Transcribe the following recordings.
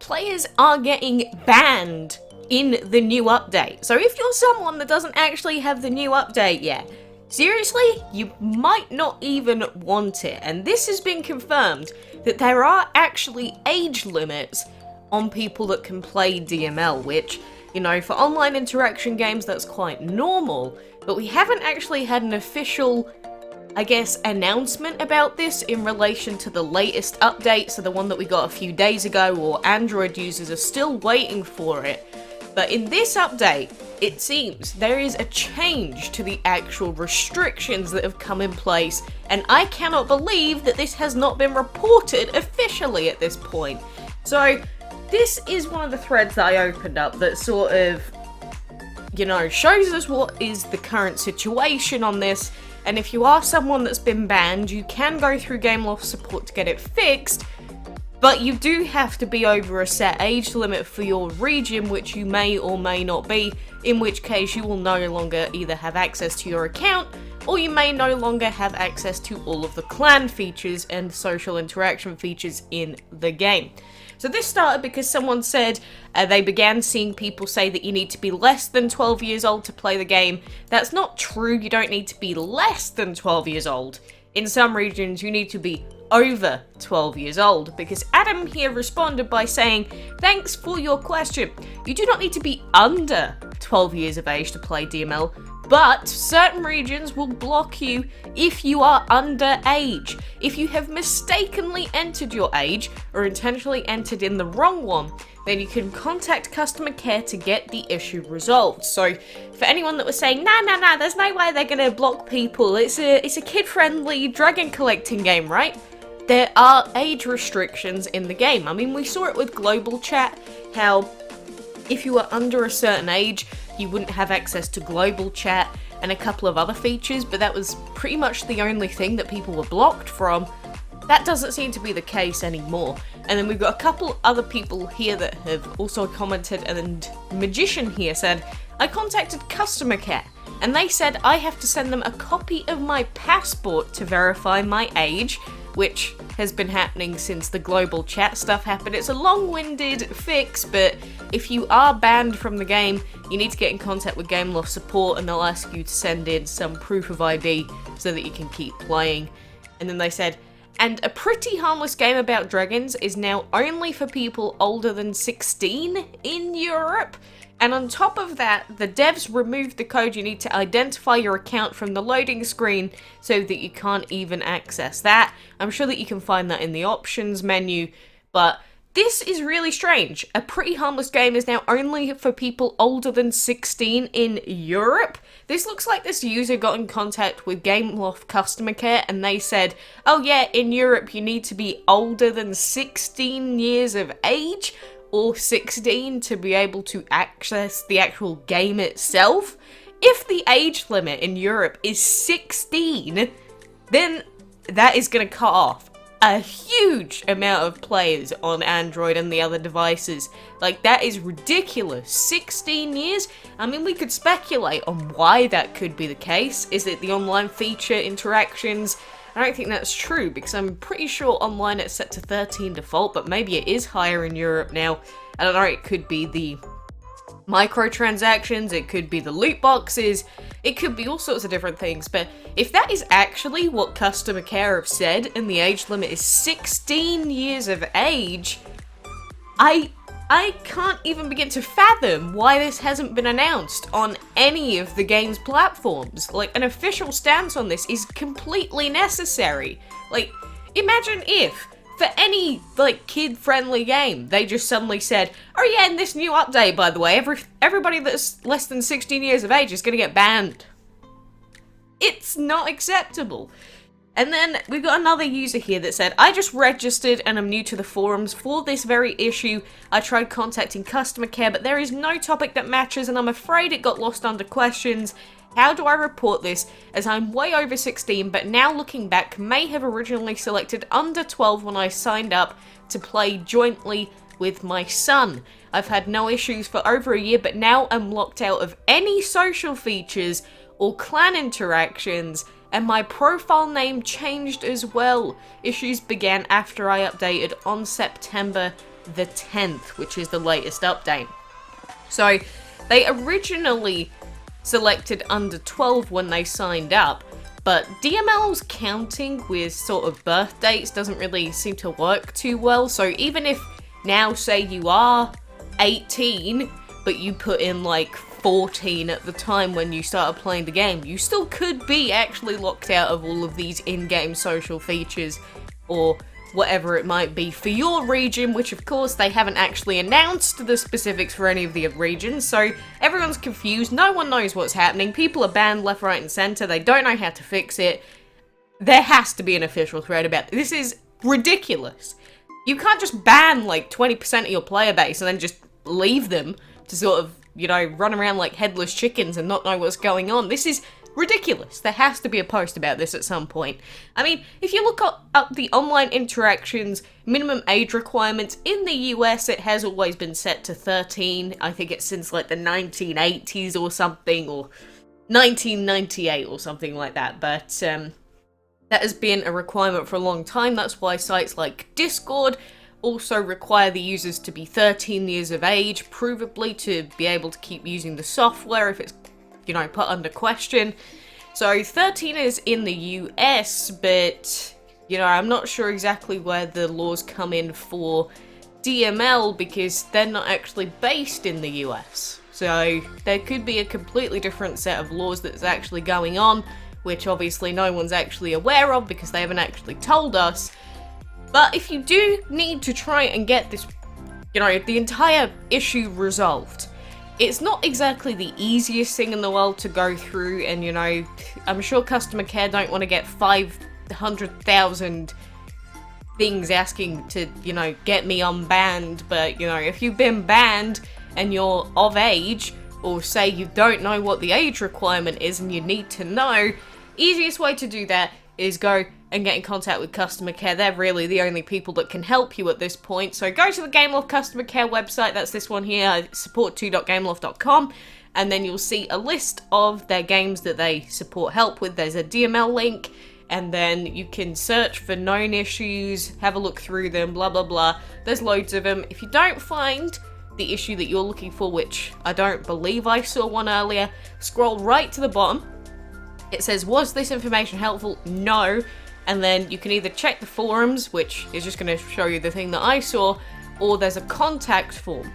players are getting banned in the new update. So if you're someone that doesn't actually have the new update yet, seriously, you might not even want it. And this has been confirmed that there are actually age limits on people that can play DML, which, you know, for online interaction games that's quite normal, but we haven't actually had an official, I guess, announcement about this in relation to the latest update, so the one that we got a few days ago, or Android users are still waiting for it. But in this update, it seems there is a change to the actual restrictions that have come in place, and I cannot believe that this has not been reported officially at this point. So, this is one of the threads that I opened up that sort of, you know, shows us what is the current situation on this. And if you are someone that's been banned, you can go through GameLoft support to get it fixed, but you do have to be over a set age limit for your region, which you may or may not be, in which case you will no longer either have access to your account, or you may no longer have access to all of the clan features and social interaction features in the game. So this started because someone said they began seeing people say that you need to be less than 12 years old to play the game. That's not true, you don't need to be less than 12 years old. In some regions you need to be over 12 years old, because Adam here responded by saying, "Thanks for your question. You do not need to be under 12 years of age to play DML, but certain regions will block you if you are underage. If you have mistakenly entered your age, or intentionally entered in the wrong one, then you can contact customer care to get the issue resolved." So, for anyone that was saying, nah, there's no way they're gonna block people, it's a kid-friendly dragon collecting game, right? There are age restrictions in the game. I mean, we saw it with global chat, how if you were under a certain age, you wouldn't have access to global chat and a couple of other features, but that was pretty much the only thing that people were blocked from. That doesn't seem to be the case anymore. And then we've got a couple other people here that have also commented, and Magician here said, "I contacted customer care, and they said I have to send them a copy of my passport to verify my age," which has been happening since the global chat stuff happened. It's a long-winded fix, but if you are banned from the game, you need to get in contact with GameLoft support, and they'll ask you to send in some proof of ID so that you can keep playing. And then they said, "And a pretty harmless game about dragons is now only for people older than 16 in Europe. And on top of that, the devs removed the code you need to identify your account from the loading screen so that you can't even access that." I'm sure that you can find that in the options menu, but this is really strange. A pretty harmless game is now only for people older than 16 in Europe. This looks like this user got in contact with GameLoft customer care and they said, "Oh yeah, in Europe you need to be older than 16 years of age, or 16 to be able to access the actual game itself." If the age limit in Europe is 16, then that is going to cut off a huge amount of players on Android and the other devices. Like, that is ridiculous. 16 years? I mean, we could speculate on why that could be the case. Is it the online feature interactions? I don't think that's true, because I'm pretty sure online it's set to 13 default, but maybe it is higher in Europe now. I don't know, it could be the microtransactions, it could be the loot boxes, it could be all sorts of different things, but if that is actually what customer care have said, and the age limit is 16 years of age, I can't even begin to fathom why this hasn't been announced on any of the game's platforms. Like, an official stance on this is completely necessary. Like, imagine if, for any, like, kid-friendly game, they just suddenly said, "Oh yeah, in this new update, by the way, everybody that's less than 16 years of age is gonna get banned." It's not acceptable. And then we've got another user here that said, "I just registered and I'm new to the forums. For this very issue, I tried contacting customer care, but there is no topic that matches and I'm afraid it got lost under questions. How do I report this, as I'm way over 16, but now looking back, may have originally selected under 12 when I signed up to play jointly with my son. I've had no issues for over a year, but now I'm locked out of any social features or clan interactions, and my profile name changed as well. Issues began after I updated on September the 10th, which is the latest update. So they originally selected under 12 when they signed up, but DML's counting with sort of birth dates doesn't really seem to work too well. So even if now, say you are 18, but you put in like 14 at the time when you started playing the game, you still could be actually locked out of all of these in-game social features or whatever it might be for your region, which of course they haven't actually announced the specifics for any of the regions, so everyone's confused, no one knows what's happening, people are banned left, right and centre, they don't know how to fix it. There has to be an official thread about it. This is ridiculous. You can't just ban like 20% of your player base and then just leave them to sort of, you know, run around like headless chickens and not know what's going on. This is ridiculous. There has to be a post about this at some point. I mean, if you look up the online interactions minimum age requirements in the US, it has always been set to 13. I think it's since like the 1980s or something, or 1998 or something like that. But that has been a requirement for a long time. That's why sites like Discord also require the users to be 13 years of age, provably, to be able to keep using the software if it's, you know, put under question. So 13 is in the US, but, you know, I'm not sure exactly where the laws come in for DML because they're not actually based in the US. So there could be a completely different set of laws that's actually going on, which obviously no one's actually aware of because they haven't actually told us. But if you do need to try and get this, you know, the entire issue resolved, it's not exactly the easiest thing in the world to go through, and, you know, I'm sure customer care don't want to get 500,000 things asking to, you know, get me unbanned, but, you know, if you've been banned and you're of age, or say you don't know what the age requirement is and you need to know, easiest way to do that is go and get in contact with customer care. They're really the only people that can help you at this point. So go to the Gameloft customer care website, that's this one here, support2.gameloft.com, and then you'll see a list of their games that they support help with. There's a DML link, and then you can search for known issues, have a look through them, blah blah blah. There's loads of them. If you don't find the issue that you're looking for, which I don't believe I saw one earlier, scroll right to the bottom. It says, was this information helpful? No. And then you can either check the forums, which is just going to show you the thing that I saw, or there's a contact form.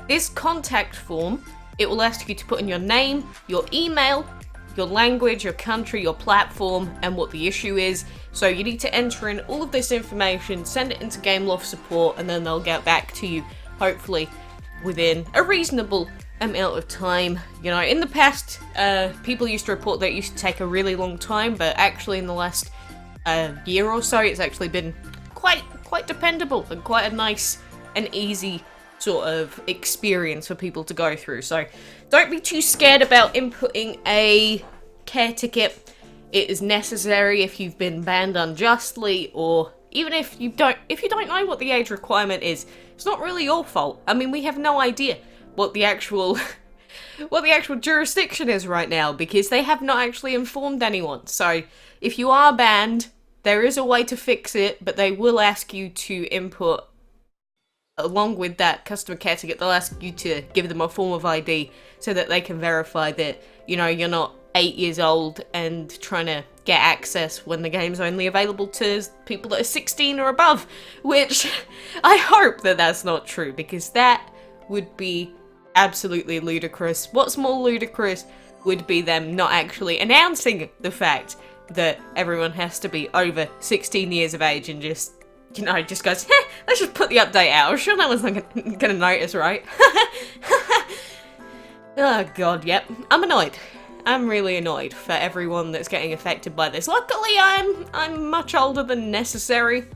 This contact form, it will ask you to put in your name, your email, your language, your country, your platform, and what the issue is. So you need to enter in all of this information, send it into Gameloft support, and then they'll get back to you, hopefully within a reasonable amount of time. You know, in the past, people used to report that it used to take a really long time, but actually in the last year or so, it's actually been quite dependable and quite a nice and easy sort of experience for people to go through. So don't be too scared about inputting a care ticket. It is necessary if you've been banned unjustly, or even if you don't know what the age requirement is. It's not really your fault. I mean, we have no idea what the actual jurisdiction is right now because they have not actually informed anyone. So if you are banned, there is a way to fix it, but they will ask you to input, along with that customer care ticket, they'll ask you to give them a form of ID so that they can verify that, you know, you're not 8 years old and trying to get access when the game's only available to people that are 16 or above, which I hope that that's not true, because that would be absolutely ludicrous. What's more ludicrous would be them not actually announcing the fact that everyone has to be over 16 years of age and just, you know, just goes, let's just put the update out. I'm sure no one's gonna notice, right? Oh god, yep. I'm annoyed. I'm really annoyed for everyone that's getting affected by this. Luckily, I'm much older than necessary.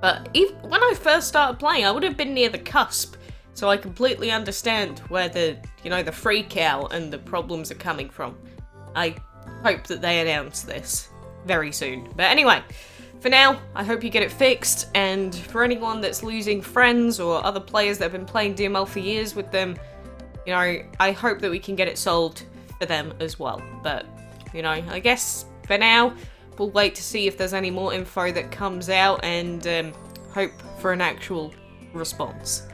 But when I first started playing, I would have been near the cusp. So I completely understand where the, you know, the freak out and the problems are coming from. I hope that they announce this very soon. But anyway, for now, I hope you get it fixed, and for anyone that's losing friends or other players that have been playing DML for years with them, you know, I hope that we can get it solved for them as well. But, you know, I guess for now, we'll wait to see if there's any more info that comes out, and hope for an actual response.